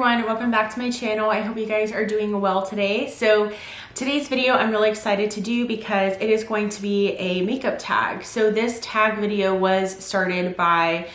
everyone, welcome back to my channel. I hope you guys are doing well today. So today's video I'm really excited to do because it is going to be a makeup tag. So this tag video was started by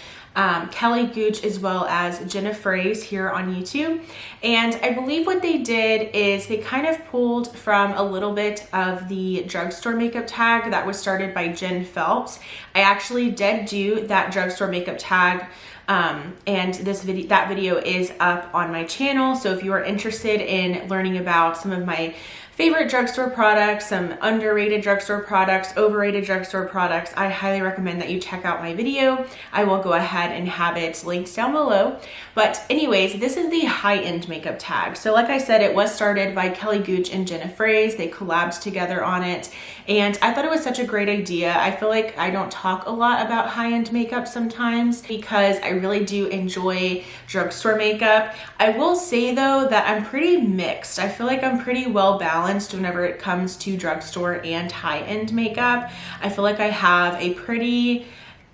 Kelly Gooch as well as Jena Froese here on YouTube. And I believe what they did is they kind of pulled from a little bit of the drugstore makeup tag that was started by Jen Phelps. I actually did do that drugstore makeup tag and that video is up on my channel. So if you are interested in learning about some of my favorite drugstore products, some underrated drugstore products, overrated drugstore products, I highly recommend that you check out my video. I will go ahead and have it linked down below. But anyways, this is the high-end makeup tag. So like I said, it was started by Kelly Gooch and Jena Froese. They collabed together on it. And I thought it was such a great idea. I feel like I don't talk a lot about high-end makeup sometimes because I really do enjoy drugstore makeup. I will say though that I'm pretty mixed. I feel like I'm pretty well balanced whenever it comes to drugstore and high-end makeup. I feel like I have a pretty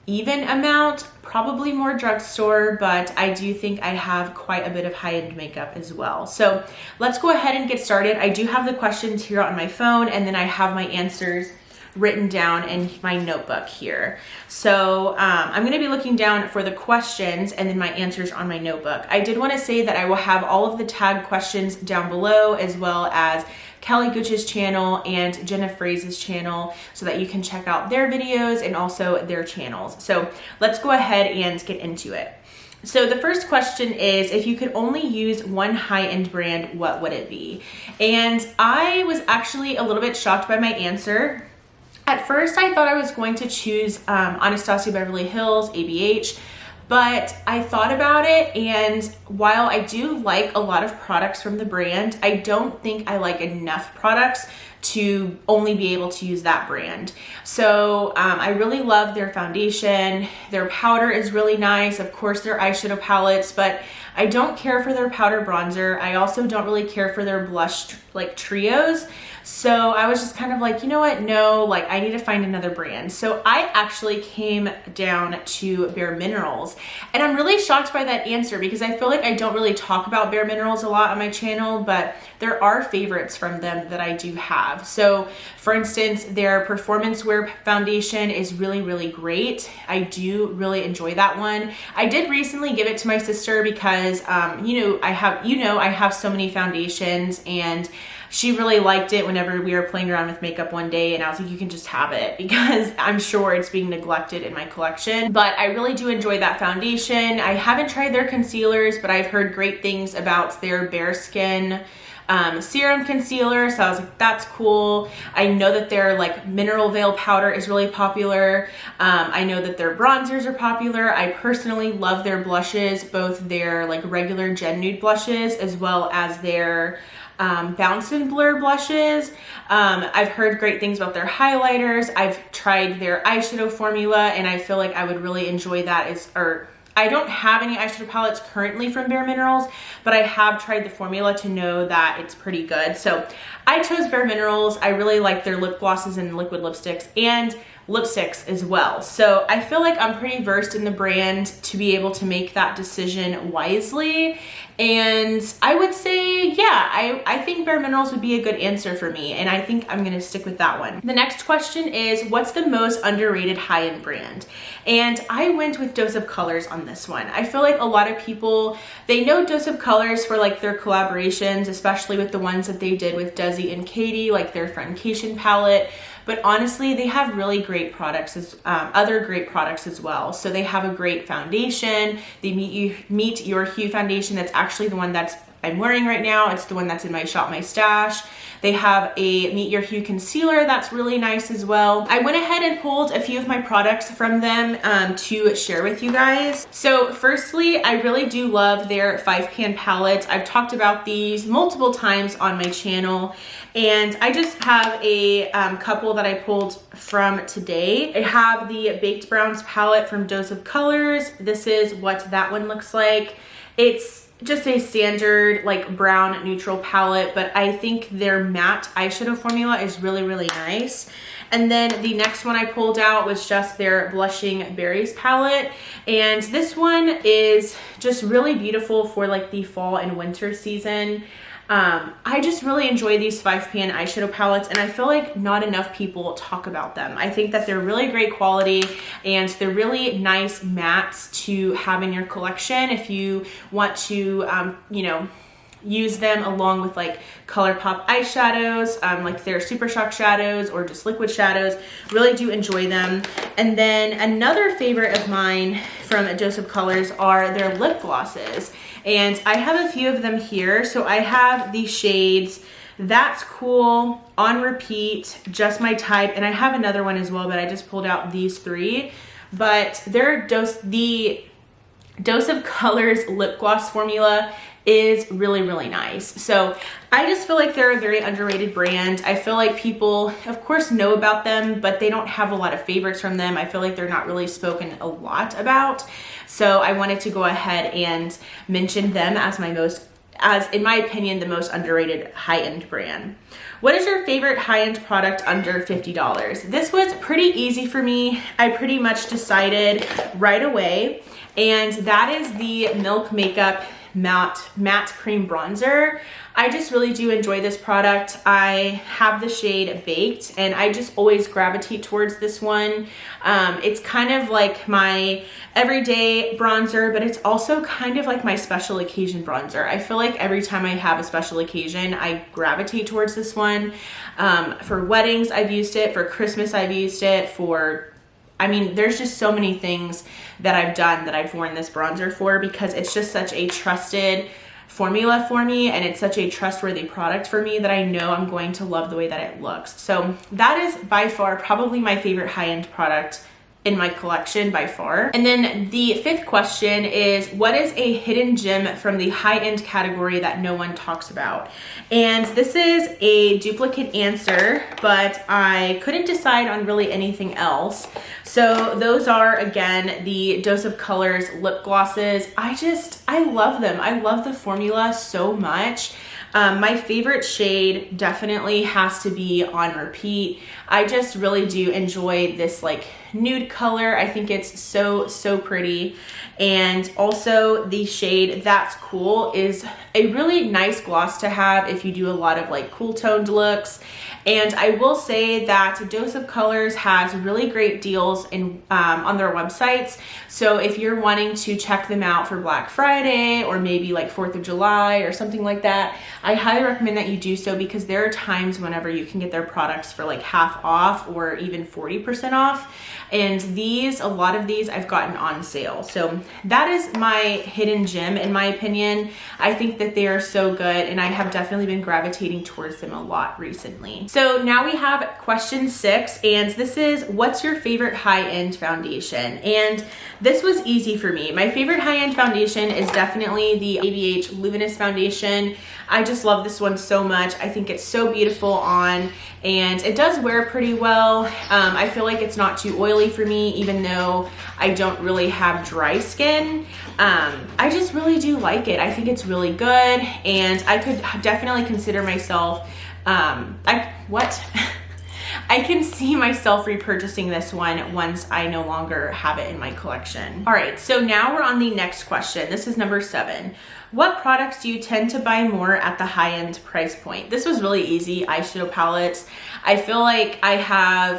even amount, probably more drugstore, but I do think I have quite a bit of high-end makeup as well. So let's go ahead and get started. I do have the questions here on my phone, and then I have my answers written down in my notebook here. So I'm going to be looking down for the questions and then my answers on my notebook. I did want to say that I will have all of the tag questions down below, as well as Kelly Gooch's channel and Jena Froese's channel, so that you can check out their videos and also their channels. So let's go ahead and get into it. So the first question is, if you could only use one high-end brand, what would it be? And I was actually a little bit shocked by my answer. At first, I thought I was going to choose Anastasia Beverly Hills, ABH, but I thought about it, and while I do like a lot of products from the brand, I don't think I like enough products to only be able to use that brand. So I really love their foundation. Their powder is really nice. Of course, their eyeshadow palettes, but I don't care for their powder bronzer. I also don't really care for their blush like trios. So I was just kind of like, you know what? No, like I need to find another brand. So I actually came down to Bare Minerals, and I'm really shocked by that answer because I feel like I don't really talk about Bare Minerals a lot on my channel, but there are favorites from them that I do have. So for instance, their performance wear foundation is really, really great. I do really enjoy that one. I did recently give it to my sister because, I have so many foundations, and she really liked it whenever we were playing around with makeup one day, and I was like, you can just have it because I'm sure it's being neglected in my collection. But I really do enjoy that foundation. I haven't tried their concealers, but I've heard great things about their Bare Skin serum concealer, so I was like, that's cool. I know that their like mineral veil powder is really popular. I know that their bronzers are popular. I personally love their blushes, both their like regular Gen Nude blushes as well as their Bounce and Blur blushes. I've heard great things about their highlighters. I've tried their eyeshadow formula, and I feel like I would really enjoy that. I don't have any eyeshadow palettes currently from Bare Minerals, but I have tried the formula to know that it's pretty good. So I chose Bare Minerals. I really like their lip glosses and liquid lipsticks and lipsticks as well. So I feel like I'm pretty versed in the brand to be able to make that decision wisely. And I would say, yeah, I think Bare Minerals would be a good answer for me, and I think I'm gonna stick with that one. The next question is, what's the most underrated high-end brand? And I went with Dose of Colors on this one. I feel like a lot of people, they know Dose of Colors for like their collaborations, especially with the ones that they did with Desi and Katie, like their Friendcation palette. But honestly, they have really great products, other great products as well. So they have a great foundation. They Meet Your Hue foundation. That's actually the one that's I'm wearing right now. It's the one that's in my Shop My Stash. They have a Meet Your Hue concealer that's really nice as well. I went ahead and pulled a few of my products from them to share with you guys. So firstly, I really do love their 5-pan palettes. I've talked about these multiple times on my channel, and I just have a couple that I pulled from today. I have the Baked Browns palette from Dose of Colors. This is what that one looks like. It's just a standard like brown neutral palette, but I think their matte eyeshadow formula is really, really nice. And then the next one I pulled out was just their Blushing Berries palette. And this one is just really beautiful for like the fall and winter season. I just really enjoy these 5-pan eyeshadow palettes, and I feel like not enough people talk about them. I think that they're really great quality, and they're really nice mattes to have in your collection if you want to, you know, use them along with like ColourPop eyeshadows, like their Super Shock shadows or just liquid shadows. Really do enjoy them. And then another favorite of mine from A Dose of Colors are their lip glosses. And I have a few of them here. So I have the shades That's Cool, On Repeat, Just My Type, and I have another one as well, but I just pulled out these three. But the Dose of Colors lip gloss formula is really, really nice. So I just feel like they're a very underrated brand. I feel like people, of course, know about them, but they don't have a lot of favorites from them. I feel like they're not really spoken a lot about. So I wanted to go ahead and mention them as in my opinion, the most underrated high-end brand. What is your favorite high-end product under $50? This was pretty easy for me. I pretty much decided right away, and that is the Milk Makeup Matte Cream Bronzer. I just really do enjoy this product. I have the shade Baked, and I just always gravitate towards this one. It's kind of like my everyday bronzer, but it's also kind of like my special occasion bronzer. I feel like every time I have a special occasion, I gravitate towards this one. For weddings, I've used it. For Christmas, I've used it. I mean, there's just so many things that I've done that I've worn this bronzer for, because it's just such a trusted formula for me, and it's such a trustworthy product for me that I know I'm going to love the way that it looks. So that is by far probably my favorite high-end product in my collection by far. And then the fifth question is, what is a hidden gem from the high-end category that no one talks about? And this is a duplicate answer, but I couldn't decide on really anything else. So those are, again, the Dose of Colors lip glosses. I love them. I love the formula so much. My favorite shade definitely has to be On Repeat. I just really do enjoy this like nude color. I think it's so, so pretty. And also the shade That's Cool is a really nice gloss to have if you do a lot of like cool toned looks. And I will say that Dose of Colors has really great deals on their websites. So if you're wanting to check them out for Black Friday or maybe like 4th of July or something like that, I highly recommend that you do so, because there are times whenever you can get their products for like half off or even 40% off. And a lot of these I've gotten on sale. So that is my hidden gem in my opinion. I think that they are so good, and I have definitely been gravitating towards them a lot recently. So now we have question 6, and this is, what's your favorite high-end foundation? And this was easy for me. My favorite high-end foundation is definitely the ABH Luminous Foundation. I just love this one so much. I think it's so beautiful on, and it does wear pretty well. I feel like it's not too oily for me, even though I don't really have dry skin. I just really do like it. I think it's really good, and I could definitely consider myself, I can see myself repurchasing this one once I no longer have it in my collection. All right, so now we're on the next question. This is number 7. What products do you tend to buy more at the high-end price point? This was really easy. Eyeshadow palettes. I feel like I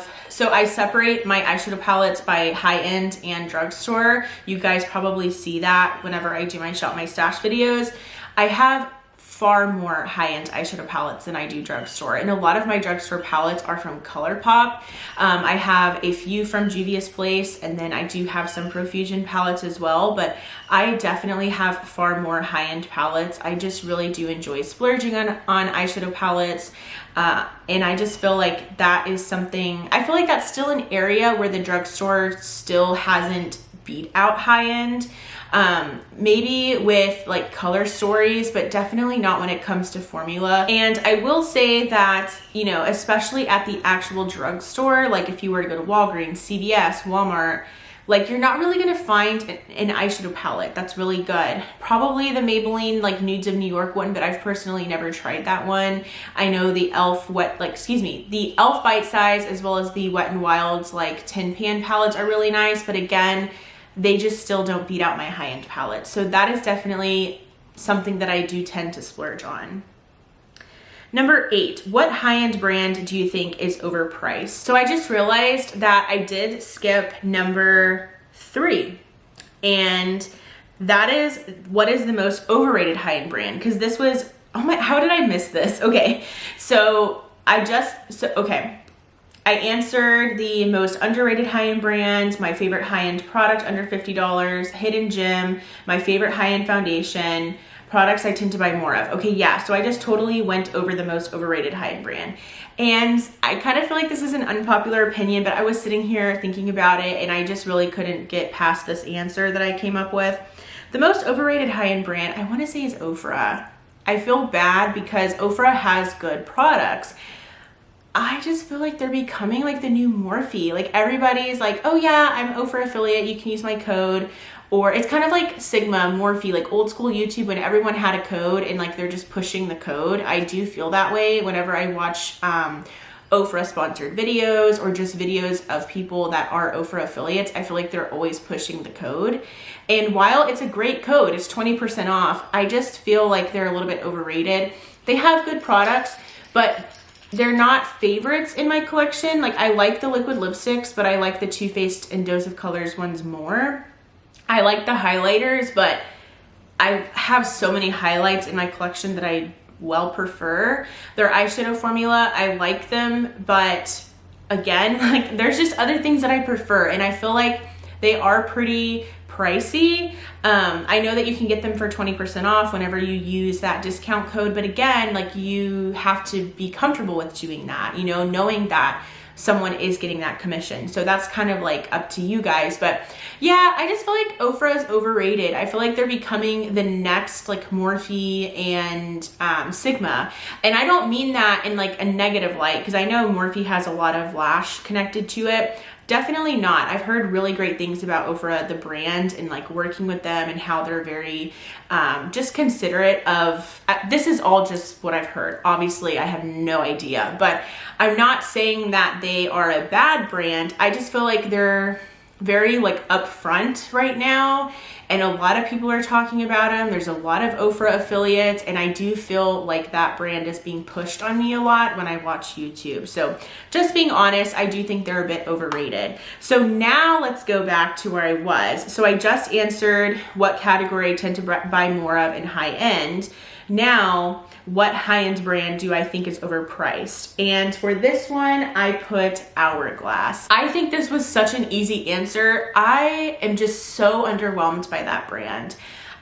separate my eyeshadow palettes by high-end and drugstore. You guys probably see that whenever I do my Shop My Stash videos. I have far more high-end eyeshadow palettes than I do drugstore, and a lot of my drugstore palettes are from ColourPop. I have a few from Juvia's Place, and then I do have some Profusion palettes as well, but I definitely have far more high-end palettes. I just really do enjoy splurging on eyeshadow palettes, and I just feel like that is something, I feel like that's still an area where the drugstore still hasn't beat out high-end. Maybe with like Color Stories, but definitely not when it comes to formula. And I will say that, you know, especially at the actual drugstore, like if you were to go to Walgreens, CVS, Walmart, Like, you're not really gonna find an eyeshadow palette that's really good. Probably the Maybelline like Nudes of New York one, but I've personally never tried that one. I know the e.l.f. the e.l.f. Bite Size as well as the Wet n Wild's like Tin Pan palettes are really nice, but again, they just still don't beat out my high-end palette. So that is definitely something that I do tend to splurge on. Number 8, what high-end brand do you think is overpriced? So I just realized that I did skip number 3, and that is, what is the most overrated high-end brand? Because this was, oh my, how did I miss this? Okay, so I answered the most underrated high-end brand, my favorite high-end product under $50, hidden gem, my favorite high-end foundation, products I tend to buy more of. Okay, yeah, so I just totally went over the most overrated high-end brand. And I kind of feel like this is an unpopular opinion, but I was sitting here thinking about it and I just really couldn't get past this answer that I came up with. The most overrated high-end brand, I want to say, is Ofra. I feel bad because Ofra has good products. I just feel like they're becoming like the new Morphe. Like, everybody's like, oh yeah, I'm Ofra affiliate, you can use my code. Or it's kind of like Sigma, Morphe, like old school YouTube when everyone had a code and like they're just pushing the code. I do feel that way whenever I watch Ofra sponsored videos or just videos of people that are Ofra affiliates. I feel like they're always pushing the code. And while it's a great code, it's 20% off, I just feel like they're a little bit overrated. They have good products, but they're not favorites in my collection. Like, I like the liquid lipsticks, but I like the Too Faced and Dose of Colors ones more. I like the highlighters, but I have so many highlights in my collection that I well prefer. Their eyeshadow formula, I like them, but again, like, there's just other things that I prefer, and I feel like they are pretty pricey. I know that you can get them for 20% off whenever you use that discount code, but again, like, you have to be comfortable with doing that, you know, knowing that someone is getting that commission. So that's kind of like up to you guys. But yeah, I just feel like Ofra is overrated. I feel like they're becoming the next like Morphe and Sigma. And I don't mean that in like a negative light, because I know Morphe has a lot of lash connected to it. Definitely not. I've heard really great things about Ofra, the brand, and like working with them and how they're very just considerate of, this is all just what I've heard. Obviously, I have no idea, but I'm not saying that they are a bad brand. I just feel like they're very like upfront right now, and a lot of people are talking about them. There's a lot of Ofra affiliates, and I do feel like that brand is being pushed on me a lot when I watch YouTube. So just being honest, I do think they're a bit overrated. So now let's go back to where I was. So I just answered what category I tend to buy more of in high end. Now, what high-end brand do I think is overpriced? And for this one, I put Hourglass. I think this was such an easy answer. I am just so underwhelmed by that brand.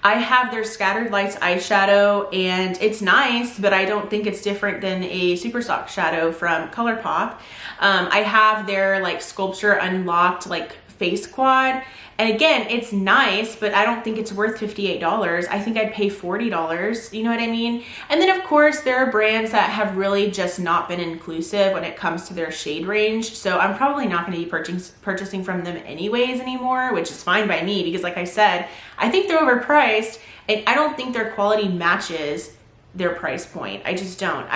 I have their Scattered Lights eyeshadow, and it's nice, but I don't think it's different than a Super Soft shadow from ColourPop. I have their like Sculpture Unlocked like face quad, and again, it's nice, but I don't think it's worth $58. I think I'd pay $40, you know what I mean? And then of course, there are brands that have really just not been inclusive when it comes to their shade range, so I'm probably not going to be purchasing from them anyways anymore, which is fine by me, because like I said, I think they're overpriced, and I don't think their quality matches their price point. I just don't.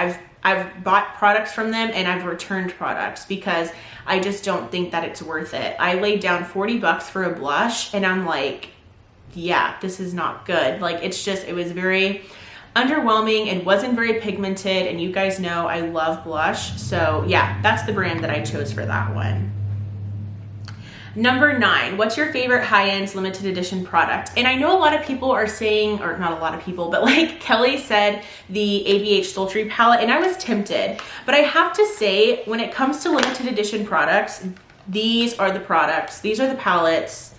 I've bought products from them and I've returned products because I just don't think that it's worth it. I laid down 40 bucks for a blush and I'm like, yeah, this is not good. Like, it's just, it was very underwhelming. It wasn't very pigmented, and you guys know I love blush. So yeah, that's the brand that I chose for that one. Number 9, what's your favorite high-end limited edition product? And I know a lot of people are saying, or not a lot of people, but like Kelly said, the ABH Sultry palette, and I was tempted. But I have to say, when it comes to limited edition products, these are the products, these are the palettes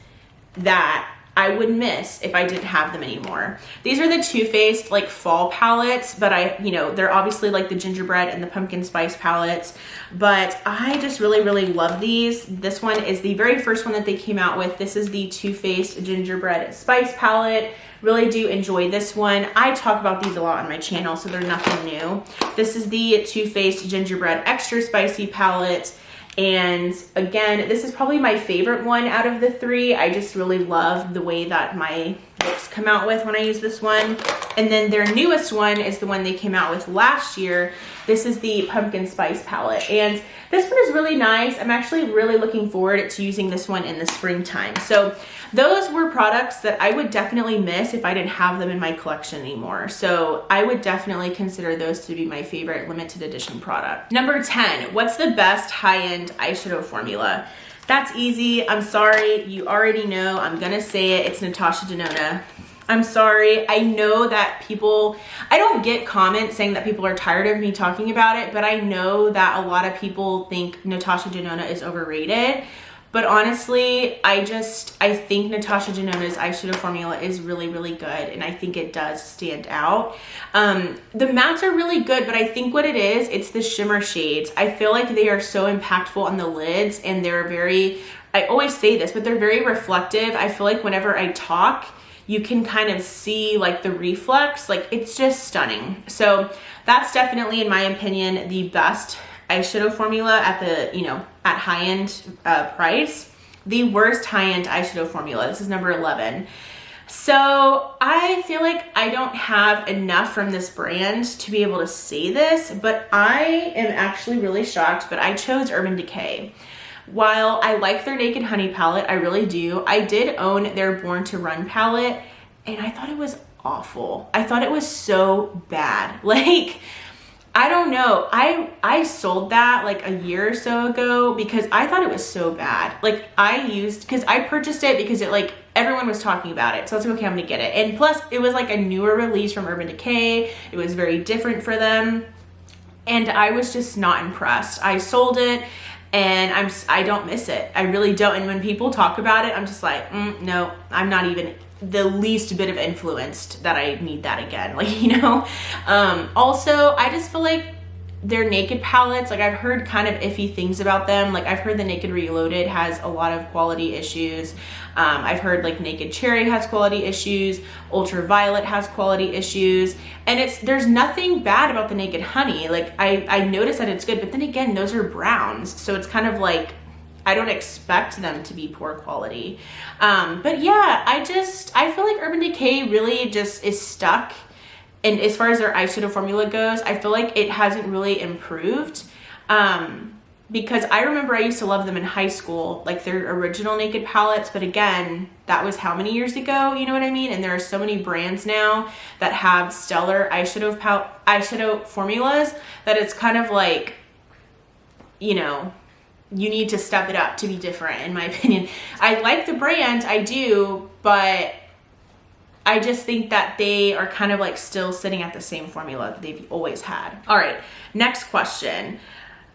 that I would miss if I didn't have them anymore. These are the Too Faced like fall palettes, but they're obviously like the gingerbread and the pumpkin spice palettes, but I just really, really love these. This one is the very first one that they came out with. This is the Too Faced gingerbread spice palette. Really do enjoy this one. I talk about these a lot on my channel, so they're nothing new. This is the Too Faced gingerbread extra spicy palette. And again, this is probably my favorite one out of the three. I just really love the way that my lips come out with when I use this one. And then their newest one is the one they came out with last year. This is the pumpkin spice palette. And this one is really nice. I'm actually really looking forward to using this one in the springtime. So those were products that I would definitely miss if I didn't have them in my collection anymore. So I would definitely consider those to be my favorite limited edition product. Number 10, what's the best high-end eyeshadow formula? That's easy. I'm sorry. You already know. I'm gonna say it. It's Natasha Denona. I'm sorry. I know that I don't get comments saying that people are tired of me talking about it, but I know that a lot of people think Natasha Denona is overrated. But honestly, I think Natasha Denona's eyeshadow formula is really, really good, and I think it does stand out. The mattes are really good, but I think what it is, it's the shimmer shades. I feel like they are so impactful on the lids, and they're very, I always say this, but they're very reflective. I feel like whenever I talk, you can kind of see like the reflex, like it's just stunning. So that's definitely, in my opinion, the best eyeshadow formula at the, at high-end price. The worst high-end eyeshadow formula, this is number 11. So I feel like I don't have enough from this brand to be able to say this, but I am actually really shocked, but I chose Urban Decay. While I like their Naked Honey palette, I really do, I did own their Born to Run palette, and I thought it was awful. I thought it was so bad. Like, I don't know. I sold that like a year or so ago because I thought it was so bad. Like because I purchased it because it like everyone was talking about it. So I was like, okay, I'm gonna get it. And plus it was like a newer release from Urban Decay. It was very different for them. And I was just not impressed. I sold it and I don't miss it. I really don't. And when people talk about it, I'm just like, no, I'm not even the least bit of influenced that I need that again, like, also I just feel like their Naked palettes, like I've heard kind of iffy things about them. Like I've heard the Naked Reloaded has a lot of quality issues. I've heard like Naked Cherry has quality issues, Ultraviolet has quality issues, and there's nothing bad about the Naked Honey. Like I noticed that it's good, but then again, those are browns, so it's kind of like I don't expect them to be poor quality. But yeah, I feel like Urban Decay really just is stuck. And as far as their eyeshadow formula goes, I feel like it hasn't really improved. Because I remember I used to love them in high school, like their original Naked palettes. But again, that was how many years ago? You know what I mean? And there are so many brands now that have stellar eyeshadow formulas that it's kind of like, you need to step it up to be different, in my opinion. I like the brand, I do, but I just think that they are kind of like still sitting at the same formula that they've always had. All right, next question.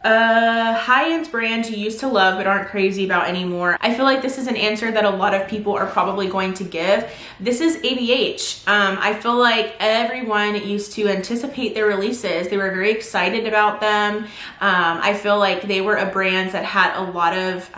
High-end brand you used to love but aren't crazy about anymore. I feel like this is an answer that a lot of people are probably going to give. This is ABH. I feel like everyone used to anticipate their releases. They were very excited about them. I feel like they were a brand that had a lot of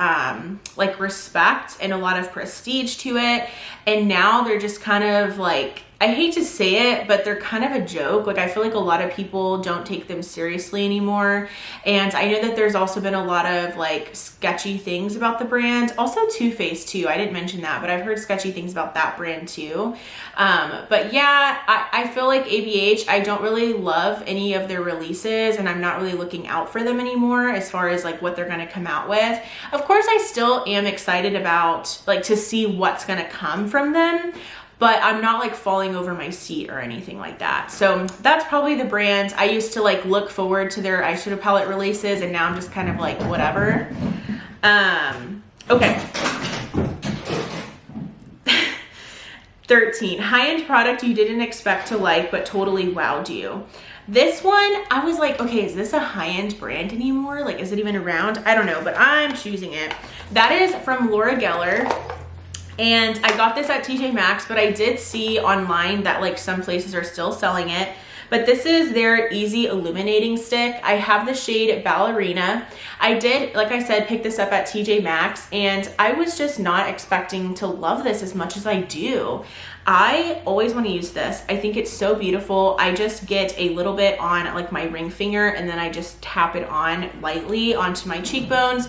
like respect and a lot of prestige to it. And now they're just kind of like, I hate to say it, but they're kind of a joke. Like I feel like a lot of people don't take them seriously anymore. And I know that there's also been a lot of like sketchy things about the brand. Also Too Faced too. I didn't mention that, but I've heard sketchy things about that brand too. But yeah, I feel like ABH, I don't really love any of their releases, and I'm not really looking out for them anymore as far as like what they're going to come out with. Of course, I still am excited about like to see what's going to come from them, but I'm not like falling over my seat or anything like that. So that's probably the brand. I used to like look forward to their eyeshadow palette releases, and now I'm just kind of like whatever. Okay. 13, high-end product you didn't expect to like but totally wowed you. This one, I was like, okay, is this a high-end brand anymore? Like, is it even around? I don't know, but I'm choosing it. That is from Laura Geller. And I got this at TJ Maxx, but I did see online that like some places are still selling it. But this is their Easy Illuminating Stick. I have the shade Ballerina. I did, like I said, pick this up at TJ Maxx, and I was just not expecting to love this as much as I do. I always want to use this. I think it's so beautiful. I just get a little bit on like my ring finger, and then I just tap it on lightly onto my cheekbones,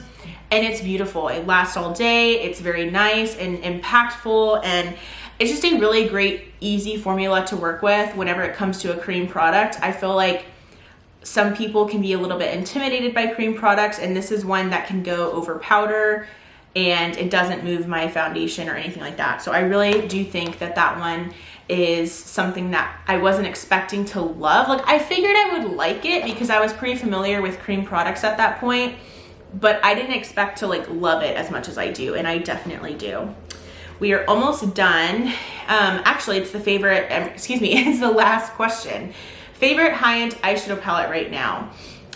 and it's beautiful. It lasts all day. It's very nice and impactful, and it's just a really great, easy formula to work with whenever it comes to a cream product. I feel like some people can be a little bit intimidated by cream products, and this is one that can go over powder and it doesn't move my foundation or anything like that. So I really do think that that one is something that I wasn't expecting to love. Like, I figured I would like it because I was pretty familiar with cream products at that point, but I didn't expect to like love it as much as I do, and I definitely do. We are almost done. Actually, it's the favorite, it's the last question. Favorite high-end eyeshadow palette right now.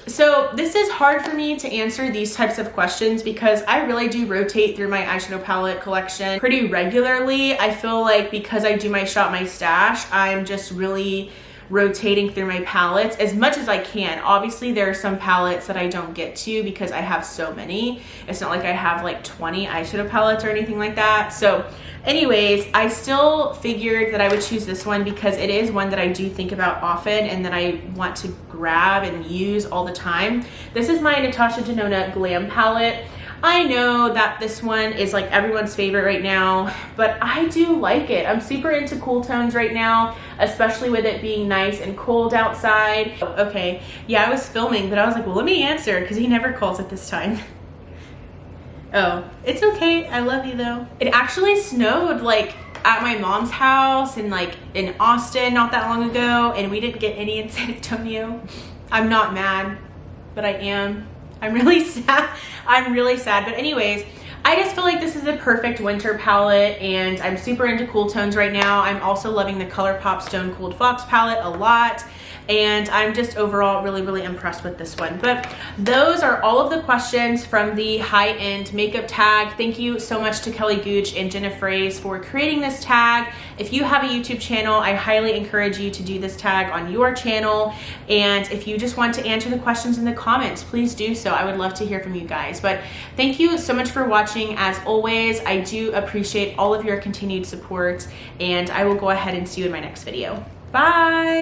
So this is hard for me to answer these types of questions because I really do rotate through my eyeshadow palette collection pretty regularly. I feel like because I do my Shop My Stash, I'm just really rotating through my palettes as much as I can. Obviously, there are some palettes that I don't get to because I have so many. It's not like I have like 20 eyeshadow palettes or anything like that. So anyways, I still figured that I would choose this one because it is one that I do think about often and that I want to grab and use all the time. This is my Natasha Denona Glam palette. I know that this one is like everyone's favorite right now, but I do like it. I'm super into cool tones right now, especially with it being nice and cold outside. Okay, yeah, I was filming, but I was like, well, let me answer because he never calls at this time. Oh, it's okay. I love you though. It actually snowed like at my mom's house and like in Austin not that long ago, and we didn't get any in San Antonio. I'm not mad, but I am. I'm really sad. I'm really sad. But anyways, I just feel like this is a perfect winter palette, and I'm super into cool tones right now. I'm also loving the ColourPop Stone Cold Fox palette a lot, and I'm just overall really impressed with this one. But those are all of the questions from the high-end makeup tag. Thank you so much to Kelly Gooch and Jena Froese for creating this tag. If you have a YouTube channel, I highly encourage you to do this tag on your channel. And if you just want to answer the questions in the comments, please do so. I would love to hear from you guys. But thank you so much for watching. As always, I do appreciate all of your continued support, and I will go ahead and see you in my next video. Bye.